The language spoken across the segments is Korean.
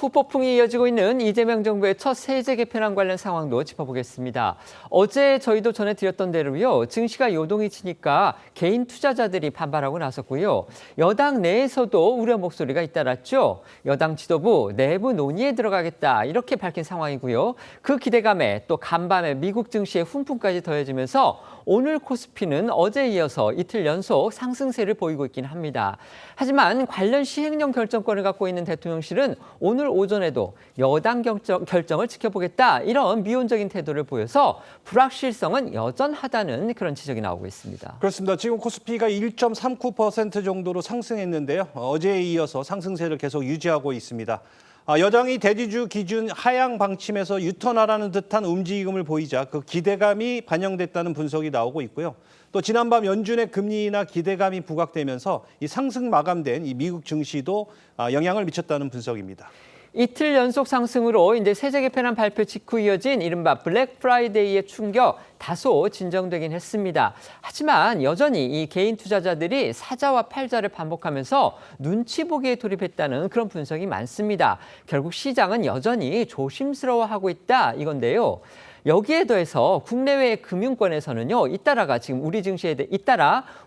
후폭풍이 이어지고 있는 이재명 정부의 첫 세제 개편안 관련 상황도 짚어보겠습니다. 어제 저희도 전해드렸던 대로요. 증시가 요동이 치니까 개인 투자자들이 반발하고 나섰고요. 여당 내에서도 우려 목소리가 잇따랐죠. 여당 지도부 내부 논의에 들어가겠다 이렇게 밝힌 상황이고요. 그 기대감에 또 간밤에 미국 증시의 훈풍까지 더해지면서 오늘 코스피는 어제에 이어서 이틀 연속 상승세를 보이고 있긴 합니다. 하지만 관련 시행령 결정권을 갖고 있는 대통령실은 오늘 오전에도 여당 결정을 지켜보겠다 이런 미온적인 태도를 보여서 불확실성은 여전하다는 그런 지적이 나오고 있습니다. 그렇습니다. 지금 코스피가 1.39% 정도로 상승했는데요. 어제에 이어서 상승세를 계속 유지하고 있습니다. 여당이 대주주 기준 하향 방침에서 유턴하라는 듯한 움직임을 보이자 그 기대감이 반영됐다는 분석이 나오고 있고요. 또 지난밤 연준의 금리 인하 기대감이 부각되면서 이 상승 마감된 이 미국 증시도 영향을 미쳤다는 분석입니다. 이틀 연속 상승으로 이제 세제 개편안 발표 직후 이어진 이른바 블랙 프라이데이의 충격 다소 진정되긴 했습니다. 하지만 여전히 이 개인 투자자들이 사자와 팔자를 반복하면서 눈치 보기에 돌입했다는 그런 분석이 많습니다. 결국 시장은 여전히 조심스러워하고 있다 이건데요. 여기에 더해서 국내외 금융권에서는요, 잇따라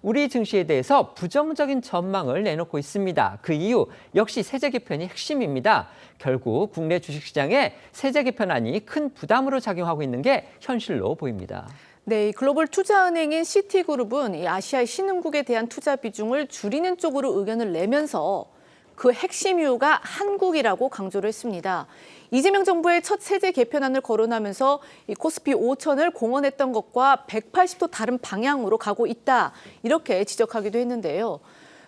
우리 증시에 대해서 부정적인 전망을 내놓고 있습니다. 그 이유 역시 세제 개편이 핵심입니다. 결국 국내 주식시장에 세제 개편안이 큰 부담으로 작용하고 있는 게 현실로 보입니다. 네, 글로벌 투자은행인 시티그룹은 이 아시아 신흥국에 대한 투자 비중을 줄이는 쪽으로 의견을 내면서 그 핵심 이유가 한국이라고 강조를 했습니다. 이재명 정부의 첫 세제 개편안을 거론하면서 이 코스피 5천을 공언했던 것과 180도 다른 방향으로 가고 있다 이렇게 지적하기도 했는데요.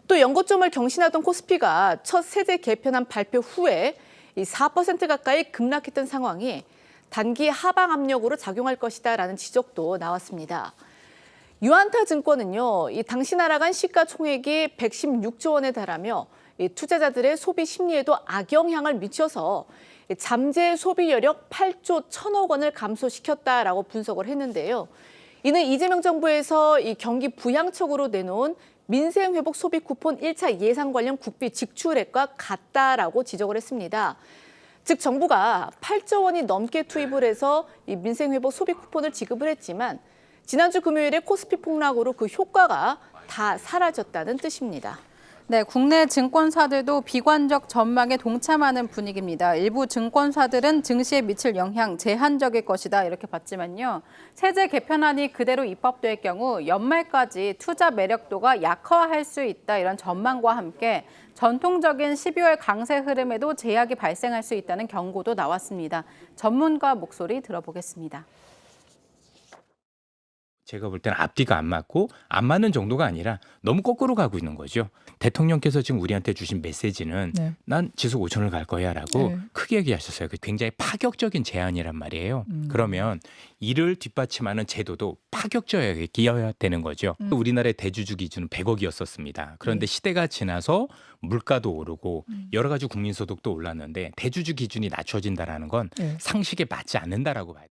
또 연고점을 경신하던 코스피가 첫 세제 개편안 발표 후에 이 4% 가까이 급락했던 상황이 단기 하방 압력으로 작용할 것이다라는 지적도 나왔습니다. 유안타 증권은요, 이 당시 날아간 시가총액이 116조 원에 달하며 이 투자자들의 소비 심리에도 악영향을 미쳐서 잠재 소비 여력 8조 1천억 원을 감소시켰다라고 분석을 했는데요. 이는 이재명 정부에서 이 경기 부양책으로 내놓은 민생회복 소비 쿠폰 1차 예산 관련 국비 지출액과 같다라고 지적을 했습니다. 즉 정부가 8조 원이 넘게 투입을 해서 이 민생회복 소비 쿠폰을 지급을 했지만 지난주 금요일에 코스피 폭락으로 그 효과가 다 사라졌다는 뜻입니다. 네, 국내 증권사들도 비관적 전망에 동참하는 분위기입니다. 일부 증권사들은 증시에 미칠 영향 제한적일 것이다 이렇게 봤지만요. 세제 개편안이 그대로 입법될 경우 연말까지 투자 매력도가 약화할 수 있다 이런 전망과 함께 전통적인 12월 강세 흐름에도 제약이 발생할 수 있다는 경고도 나왔습니다. 전문가 목소리 들어보겠습니다. 제가 볼 때는 앞뒤가 안 맞고 안 맞는 정도가 아니라 너무 거꾸로 가고 있는 거죠. 대통령께서 지금 우리한테 주신 메시지는 난 지속 5천을 갈 거야라고 크게 얘기하셨어요. 굉장히 파격적인 제안이란 말이에요. 그러면 이를 뒷받침하는 제도도 파격적이어야 되는 거죠. 우리나라의 대주주 기준은 100억이었었습니다. 그런데 시대가 지나서 물가도 오르고 여러 가지 국민소득도 올랐는데 대주주 기준이 낮춰진다라는 건 상식에 맞지 않는다라고 봐요.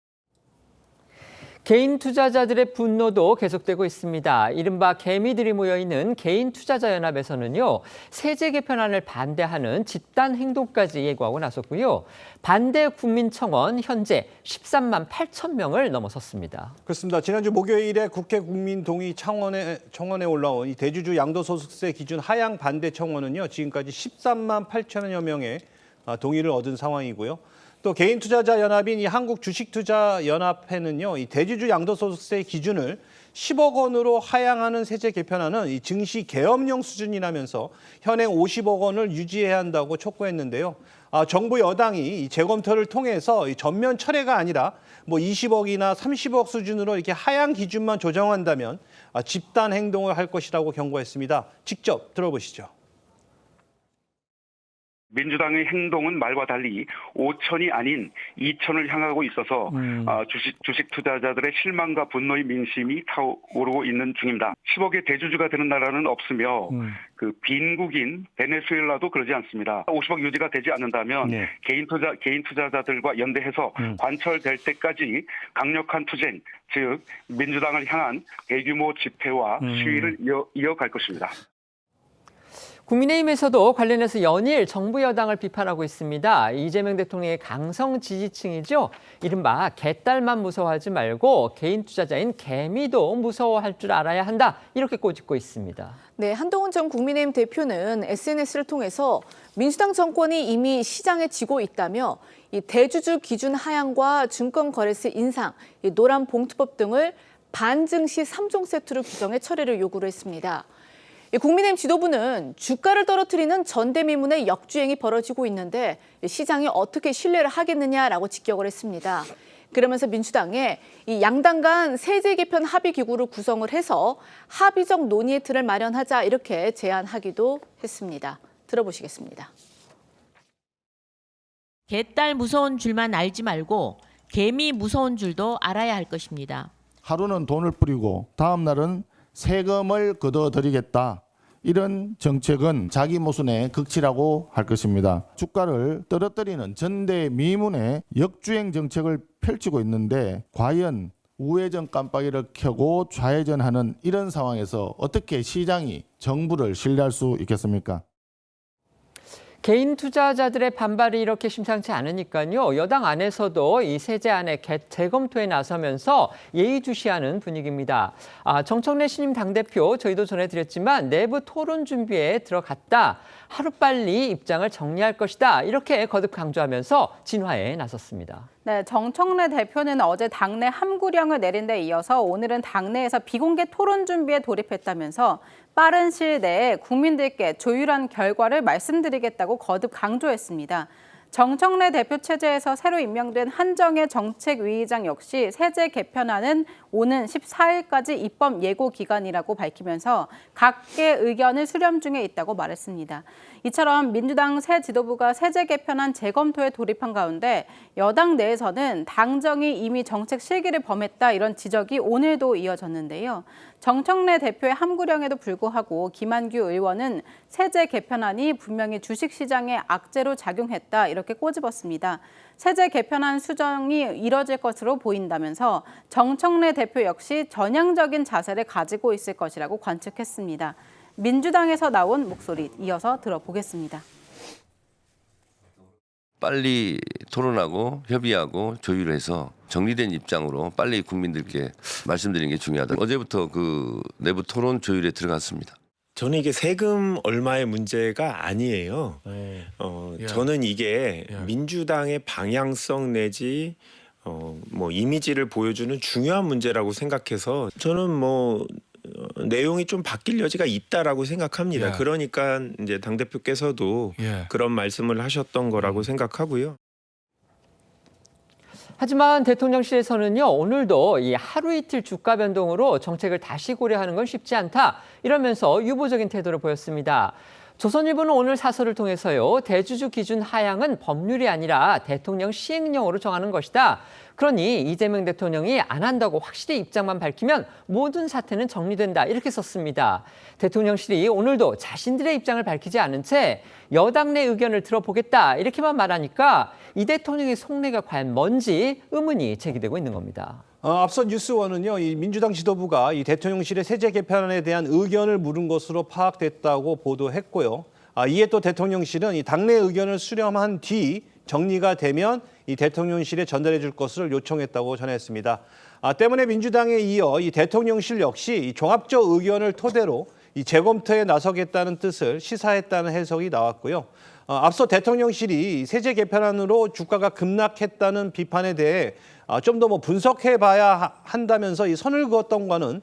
개인 투자자들의 분노도 계속되고 있습니다. 이른바 개미들이 모여있는 개인 투자자 연합에서는요, 세제 개편안을 반대하는 집단 행동까지 예고하고 나섰고요. 반대 국민청원 현재 13만 8천 명을 넘어섰습니다. 그렇습니다. 지난주 목요일에 국회 국민동의 청원에 올라온 이 대주주 양도소득세 기준 하향 반대 청원은요, 지금까지 13만 8천여 명의 동의를 얻은 상황이고요. 또 개인 투자자 연합인 이 한국 주식투자 연합회는요, 이 대주주 양도소득세 기준을 10억 원으로 하향하는 세제 개편안은 이 증시 계엄령 수준이라면서 현행 50억 원을 유지해야 한다고 촉구했는데요. 정부 여당이 이 재검토를 통해서 이 전면 철회가 아니라 뭐 20억이나 30억 수준으로 이렇게 하향 기준만 조정한다면 집단 행동을 할 것이라고 경고했습니다. 직접 들어보시죠. 민주당의 행동은 말과 달리 5천이 아닌 2천을 향하고 있어서 주식 투자자들의 실망과 분노의 민심이 타오르고 있는 중입니다. 10억의 대주주가 되는 나라는 없으며 그 빈국인 베네수엘라도 그러지 않습니다. 50억 유지가 되지 않는다면 개인 투자자들과 연대해서 관철될 때까지 강력한 투쟁, 즉 민주당을 향한 대규모 집회와 시위를 이어갈 것입니다. 국민의힘에서도 관련해서 연일 정부 여당을 비판하고 있습니다. 이재명 대통령의 강성 지지층이죠. 이른바 개딸만 무서워하지 말고 개인 투자자인 개미도 무서워할 줄 알아야 한다. 이렇게 꼬집고 있습니다. 네, 한동훈 전 국민의힘 대표는 SNS를 통해서 민주당 정권이 이미 시장에 지고 있다며 이 대주주 기준 하향과 증권거래세 인상, 이 노란 봉투법 등을 반증시 3종 세트로 규정해 처리를 요구를 했습니다. 국민의힘 지도부는 주가를 떨어뜨리는 전대미문의 역주행이 벌어지고 있는데 시장이 어떻게 신뢰를 하겠느냐라고 직격을 했습니다. 그러면서 민주당에 이 양당 간 세제 개편 합의 기구를 구성을 해서 합의적 논의의 틀을 마련하자 이렇게 제안하기도 했습니다. 들어보시겠습니다. 개딸 무서운 줄만 알지 말고 개미 무서운 줄도 알아야 할 것입니다. 하루는 돈을 뿌리고 다음 날은 세금을 걷어들이겠다. 이런 정책은 자기 모순의 극치라고 할 것입니다. 주가를 떨어뜨리는 전대미문의 역주행 정책을 펼치고 있는데 과연 우회전 깜빡이를 켜고 좌회전하는 이런 상황에서 어떻게 시장이 정부를 신뢰할 수 있겠습니까? 개인 투자자들의 반발이 이렇게 심상치 않으니까요. 여당 안에서도 이 세제안의 재검토에 나서면서 예의주시하는 분위기입니다. 정청래 신임 당대표 저희도 전해드렸지만 내부 토론 준비에 들어갔다. 하루빨리 입장을 정리할 것이다. 이렇게 거듭 강조하면서 진화에 나섰습니다. 네, 정청래 대표는 어제 당내 함구령을 내린 데 이어서 오늘은 당내에서 비공개 토론 준비에 돌입했다면서 빠른 시일 내에 국민들께 조율한 결과를 말씀드리겠다고 거듭 강조했습니다. 정청래 대표 체제에서 새로 임명된 한정혜 정책위의장 역시 세제 개편안은 오는 14일까지 입법 예고 기간이라고 밝히면서 각계 의견을 수렴 중에 있다고 말했습니다. 이처럼 민주당 새 지도부가 세제 개편안 재검토에 돌입한 가운데 여당 내에서는 당정이 이미 정책 실기를 범했다 이런 지적이 오늘도 이어졌는데요. 정청래 대표의 함구령에도 불구하고 김한규 의원은 세제 개편안이 분명히 주식시장에 악재로 작용했다 이렇게 꼬집었습니다. 세제 개편안 수정이 이뤄질 것으로 보인다면서 정청래 대표 역시 전향적인 자세를 가지고 있을 것이라고 관측했습니다. 민주당에서 나온 목소리 이어서 들어보겠습니다. 빨리 토론하고 협의하고 조율해서 정리된 입장으로 빨리 국민들께 말씀드리는 게 중요하다. 어제부터 그 내부 토론 조율에 들어갔습니다. 저는 이게 세금 얼마의 문제가 아니에요. 저는 이게 민주당의 방향성 내지 뭐 이미지를 보여주는 중요한 문제라고 생각해서 저는 내용이 좀 바뀔 여지가 있다라고 생각합니다. 그러니까 이제 당대표께서도 그런 말씀을 하셨던 거라고 생각하고요. 하지만 대통령실에서는요, 오늘도 이 하루 이틀 주가 변동으로 정책을 다시 고려하는 건 쉽지 않다. 이러면서 유보적인 태도를 보였습니다. 조선일보는 오늘 사설을 통해서요, 대주주 기준 하향은 법률이 아니라 대통령 시행령으로 정하는 것이다. 그러니 이재명 대통령이 안 한다고 확실히 입장만 밝히면 모든 사태는 정리된다. 이렇게 썼습니다. 대통령실이 오늘도 자신들의 입장을 밝히지 않은 채 여당 내 의견을 들어보겠다. 이렇게만 말하니까 이 대통령의 속내가 과연 뭔지 의문이 제기되고 있는 겁니다. 앞서 뉴스원은요, 이 민주당 지도부가 이 대통령실의 세제 개편안에 대한 의견을 물은 것으로 파악됐다고 보도했고요. 이에 또 대통령실은 이 당내 의견을 수렴한 뒤 정리가 되면 이 대통령실에 전달해 줄 것을 요청했다고 전했습니다. 때문에 민주당에 이어 이 대통령실 역시 이 종합적 의견을 토대로 이 재검토에 나서겠다는 뜻을 시사했다는 해석이 나왔고요. 앞서 대통령실이 세제 개편안으로 주가가 급락했다는 비판에 대해 좀 더 분석해봐야 한다면서 이 선을 그었던 거는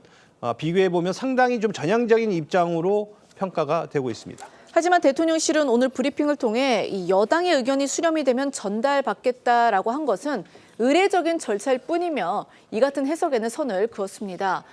비교해보면 상당히 좀 전향적인 입장으로 평가가 되고 있습니다. 하지만 대통령실은 오늘 브리핑을 통해 이 여당의 의견이 수렴이 되면 전달받겠다라고 한 것은 의례적인 절차일 뿐이며 이 같은 해석에는 선을 그었습니다.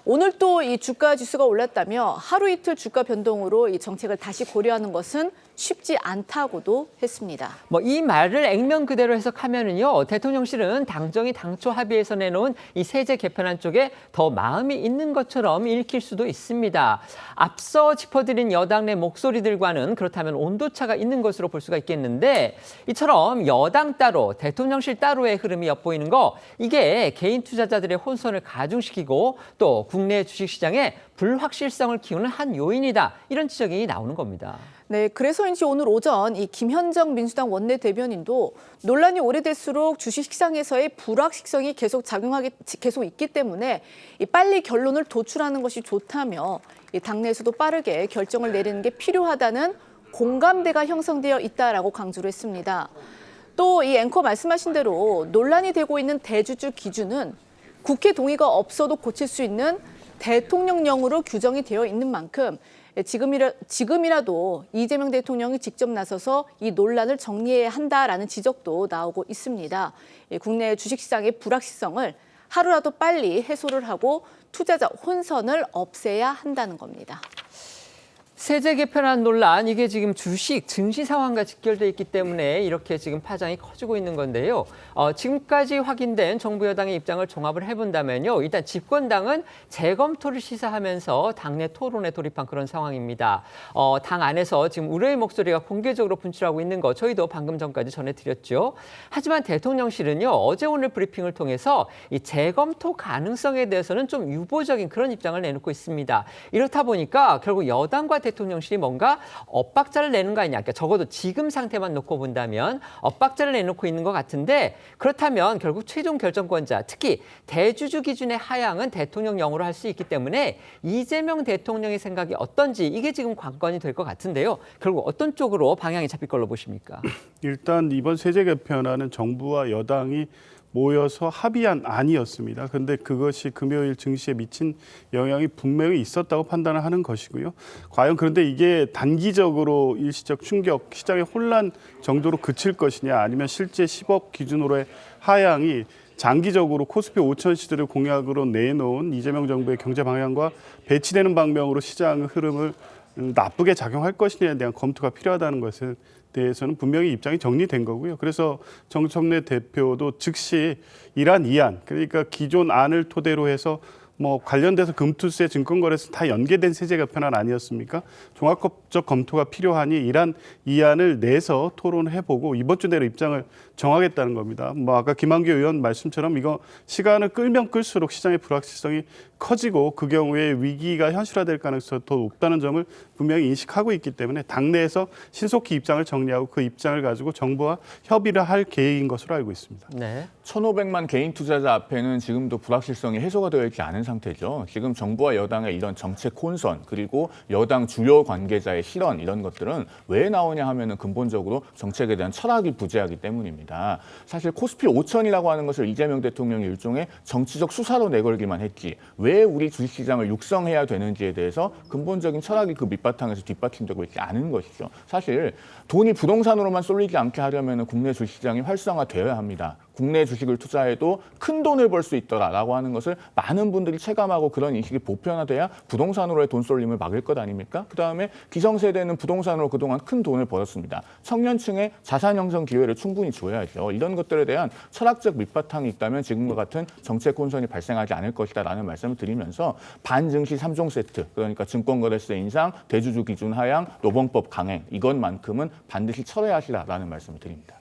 오늘 또 이 주가 지수가 올랐다며 하루 이틀 주가 변동으로 이 정책을 다시 고려하는 것은 쉽지 않다고도 했습니다. 이 말을 액면 그대로 해석하면은요, 대통령실은 당정이 당초 합의해서 내놓은 이 세제 개편안 쪽에 더 마음이 있는 것처럼 읽힐 수도 있습니다. 앞서 짚어드린 여당 내 목소리들과는 그렇다면 온도차가 있는 것으로 볼 수가 있겠는데, 이처럼 여당 따로, 대통령실 따로의 흐름이 엿보이는 거, 이게 개인 투자자들의 혼선을 가중시키고 또 국내 주식시장에 불확실성을 키우는 한 요인이다. 이런 지적이 나오는 겁니다. 네, 그래서인지 오늘 오전 이 김현정 민주당 원내대변인도 논란이 오래될수록 주식시장에서의 불확실성이 계속 있기 때문에 빨리 결론을 도출하는 것이 좋다며 당내에서도 빠르게 결정을 내리는 게 필요하다는 공감대가 형성되어 있다라고 강조를 했습니다. 또 이 앵커 말씀하신 대로 논란이 되고 있는 대주주 기준은 국회 동의가 없어도 고칠 수 있는 대통령령으로 규정이 되어 있는 만큼 지금이라도 이재명 대통령이 직접 나서서 이 논란을 정리해야 한다라는 지적도 나오고 있습니다. 국내 주식시장의 불확실성을 하루라도 빨리 해소를 하고 투자자 혼선을 없애야 한다는 겁니다. 세제 개편안 논란, 이게 지금 주식, 증시 상황과 직결돼 있기 때문에 이렇게 지금 파장이 커지고 있는 건데요. 지금까지 확인된 정부 여당의 입장을 종합을 해본다면요. 일단 집권당은 재검토를 시사하면서 당내 토론에 돌입한 그런 상황입니다. 당 안에서 지금 우려의 목소리가 공개적으로 분출하고 있는 거 저희도 방금 전까지 전해드렸죠. 하지만 대통령실은요. 어제 오늘 브리핑을 통해서 이 재검토 가능성에 대해서는 좀 유보적인 그런 입장을 내놓고 있습니다. 이렇다 보니까 결국 여당과 대통령실이 뭔가 엇박자를 내는 거 아니냐. 그러니까 적어도 지금 상태만 놓고 본다면 엇박자를 내놓고 있는 것 같은데, 그렇다면 결국 최종 결정권자, 특히 대주주 기준의 하향은 대통령령으로 할 수 있기 때문에 이재명 대통령의 생각이 어떤지 이게 지금 관건이 될 것 같은데요. 결국 어떤 쪽으로 방향이 잡힐 걸로 보십니까? 일단 이번 세제 개편안은 정부와 여당이 모여서 합의한 안이었습니다. 그런데 그것이 금요일 증시에 미친 영향이 분명히 있었다고 판단을 하는 것이고요. 과연 그런데 이게 단기적으로 일시적 충격, 시장의 혼란 정도로 그칠 것이냐, 아니면 실제 10억 기준으로의 하향이 장기적으로 코스피 5천 시대를 공약으로 내놓은 이재명 정부의 경제 방향과 배치되는 방향으로 시장 흐름을 나쁘게 작용할 것이냐에 대한 검토가 필요하다는 것에 대해서는 분명히 입장이 정리된 거고요. 그래서 정청래 대표도 즉시 이란 이안, 그러니까 기존 안을 토대로 해서 관련돼서 금투세 증권거래소 다 연계된 세제 개편안 아니었습니까? 종합적 검토가 필요하니 이란 이안을 내서 토론해보고 이번 주 내로 입장을 정하겠다는 겁니다. 아까 김한규 의원 말씀처럼 이거 시간을 끌면 끌수록 시장의 불확실성이 커지고 그 경우에 위기가 현실화될 가능성이 더 높다는 점을 분명히 인식하고 있기 때문에 당내에서 신속히 입장을 정리하고 그 입장을 가지고 정부와 협의를 할 계획인 것으로 알고 있습니다. 네. 1,500만 개인 투자자 앞에는 지금도 불확실성이 해소가 되어 있지 않은 상태죠. 지금 정부와 여당의 이런 정책 혼선, 그리고 여당 주요 관계자의 실언, 이런 것들은 왜 나오냐 하면은 근본적으로 정책에 대한 철학이 부재하기 때문입니다. 사실 코스피 5천이라고 하는 것을 이재명 대통령이 일종의 정치적 수사로 내걸기만 했지, 왜 우리 주식시장을 육성해야 되는지에 대해서 근본적인 철학이 그 밑바탕에서 뒷받침되고 있지 않은 것이죠. 사실 돈이 부동산으로만 쏠리지 않게 하려면 국내 주식시장이 활성화되어야 합니다. 국내 주식을 투자해도 큰 돈을 벌 수 있더라라고 하는 것을 많은 분들이 체감하고 그런 인식이 보편화돼야 부동산으로의 돈 쏠림을 막을 것 아닙니까? 그다음에 기성세대는 부동산으로 그동안 큰 돈을 벌었습니다. 청년층의 자산 형성 기회를 충분히 줘야죠. 이런 것들에 대한 철학적 밑바탕이 있다면 지금과 같은 정책 혼선이 발생하지 않을 것이다라는 말씀을 드리면서 반증시 3종 세트, 그러니까 증권거래세 인상, 대주주 기준 하향, 노범법 강행, 이것만큼은 반드시 철회하시라라는 말씀을 드립니다.